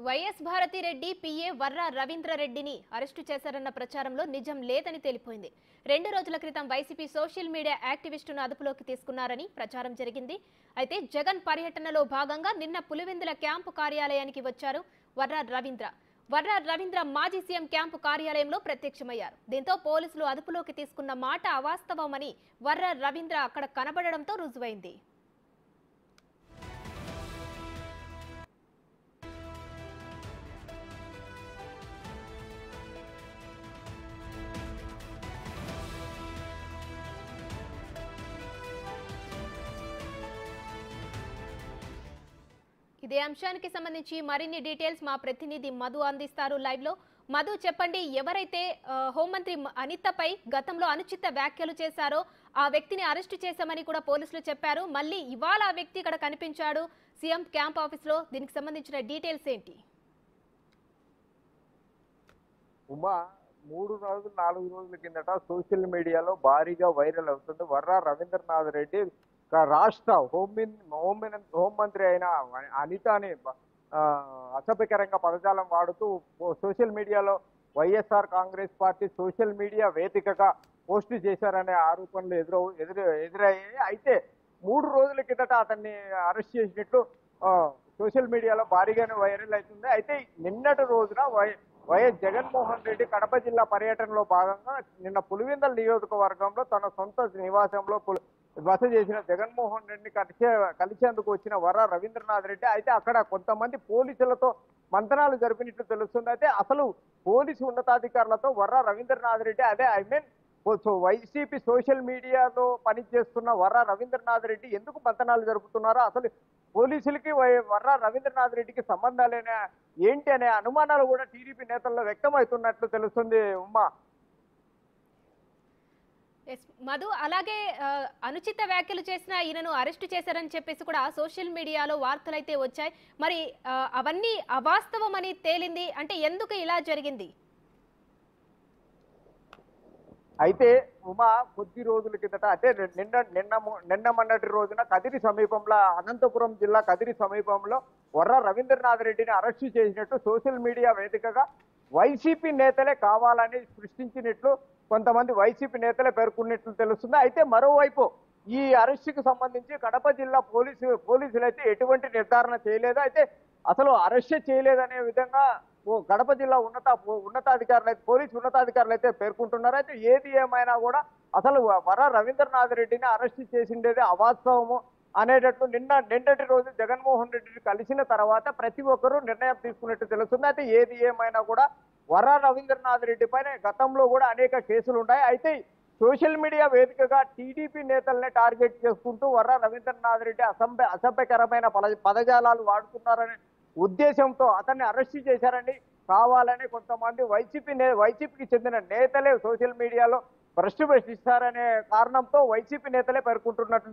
YS Bharathi Reddy PA Varra రవీంద్రరెడ్డిని arrest చేశారన్న ప్రచారంలో నిజం లేదని తేలిపోయింది. 2 రోజుల క్రితం వైసీపీ సోషల్ మీడియా యాక్టివిస్టును అదుపులోకి తీసుకున్నారని ప్రచారం జరిగింది. అయితే జగన్ పర్యటనలో భాగంగా నిన్న పులివెందుల క్యాంపు కార్యాలయానికి వచ్చారు వర్ర రవీంద్ర మాజీ సీఎం క్యాంపు కార్యాలయంలో ప్రత్యక్షమయ్యారు. దీంతో పోలీసులు అదుపులోకి తీసుకున్న మాట అవాస్తవమని వర్ర రవీంద్ర అక్కడ కనబడడంతో రుజువైంది. ఇదే అంశానికి సంబంధించి మరిన్ని డీటెయిల్స్ మా ప్రతినిధి మధు అందిస్తారు లైవ్ లో. మధు, చెప్పండి, ఎవరైతే హోంమంత్రి అనితపై గతంలో అనుచిత వ్యాఖ్యలు చేశారో ఆ వ్యక్తిని అరెస్టు చేశామని కూడా పోలీసులు చెప్పారు. మళ్ళీ ఇవాళ ఆ వ్యక్తి ఇక్కడ కనిపించాడు సీఎం క్యాంప్ ఆఫీస్ లో. దీనికి సంబంధించిన డీటెయిల్స్ ఏంటి? ఉమా, 3 రోజులు 4 రోజుల కిందట సోషల్ మీడియాలో భారీగా వైరల్ అవుతుంది. వర్ర రవీంద్రనాథ్ రెడ్డి రాష్ట్ర హోంమంత్రి అయిన అనితని అసభ్యకరంగా పదజాలం వాడుతూ సోషల్ మీడియాలో YSR Congress party social media వేదికగా పోస్ట్ చేశారనే ఆరోపణలు ఎదురయ్యాయి. అయితే 3 రోజుల కిందట అతన్ని అరెస్ట్ చేసినట్లు సోషల్ మీడియాలో భారీగానే వైరల్ అవుతుంది. అయితే నిన్నటి రోజున వైఎస్ జగన్మోహన్ రెడ్డి కడప జిల్లా పర్యటనలో భాగంగా నిన్న పులివెందుల నియోజకవర్గంలో తన సొంత నివాసంలో బస చేసిన జగన్మోహన్ రెడ్డిని కలిసేందుకు వచ్చిన వర్ర రవీంద్రనాథ్ రెడ్డి అయితే అక్కడ కొంతమంది పోలీసులతో మంతనాలు జరిపినట్లు తెలుస్తుంది. అయితే అసలు పోలీసు ఉన్నతాధికారులతో వర్ర రవీంద్రనాథ్ రెడ్డి వైసీపీ సోషల్ మీడియాలో పనిచేస్తున్న వర్ర రవీంద్రనాథ్ రెడ్డి ఎందుకు మంతనాలు జరుపుతున్నారో, అసలు పోలీసులకి వర్ర రవీంద్రనాథ్ రెడ్డికి సంబంధాలేనా ఏంటి అనే అనుమానాలు కూడా టీడీపీ నేతల్లో వ్యక్తమవుతున్నట్లు తెలుస్తుంది. ఉమ్మా, మధు, అలాగే అనుచిత వ్యాఖ్యలు చేసిన ఈయనను అరెస్టు చేశారని చెప్పేసి కూడా సోషల్ మీడియాలో వార్తలైతే వచ్చాయి. మరి అవన్నీ అవాస్తవం అని తేలింది అంటే ఎందుకు ఇలా జరిగింది? అయితే ఉమా, కొద్ది రోజుల కిందట అంటే నిన్న మొన్నటి రోజున కదిరి సమీపంలో, అనంతపురం జిల్లా కదిరి సమీపంలో వర్ర రవీంద్రనాథ్ రెడ్డిని అరెస్టు చేసినట్టు సోషల్ మీడియా వేదికగా వైసీపీ నేతలే కావాలని సృష్టించినట్లు కొంతమంది వైసీపీ నేతలే పేర్కొన్నట్లు తెలుస్తుంది. అయితే మరోవైపు ఈ అరెస్టుకు సంబంధించి కడప జిల్లా పోలీసులు అయితే ఎటువంటి నిర్ధారణ చేయలేదు. అయితే అసలు అరెస్ట్ చేయలేదనే విధంగా కడప జిల్లా ఉన్నతాధికారులు అయితే పోలీసు ఉన్నతాధికారులు అయితే పేర్కొంటున్నారు. అయితే ఏది ఏమైనా కూడా అసలు వర్ర రవీంద్రనాథ్ రెడ్డిని అరెస్ట్ చేసిండేది అవాస్తవము అనేటట్లు నిన్నటి రోజు జగన్మోహన్ రెడ్డిని కలిసిన తర్వాత ప్రతి ఒక్కరూ నిర్ణయం తీసుకున్నట్టు తెలుస్తుంది. అయితే ఏది ఏమైనా కూడా వర్ర రవీంద్రనాథ్ రెడ్డి పైన గతంలో కూడా అనేక కేసులు ఉన్నాయి. అయితే సోషల్ మీడియా వేదికగా టీడీపీ నేతల్ని టార్గెట్ చేసుకుంటూ వర్ర రవీంద్రనాథ్ రెడ్డి అసభ్యకరమైన పదజాలాలు వాడుతున్నారనే ఉద్దేశంతో అతన్ని అరెస్ట్ చేశారని, కావాలని కొంతమంది వైసీపీకి చెందిన నేతలే సోషల్ మీడియాలో భ్రష్టు పట్టిస్తారనే కారణంతో వైసీపీ నేతలే పేర్కొంటున్నట్లు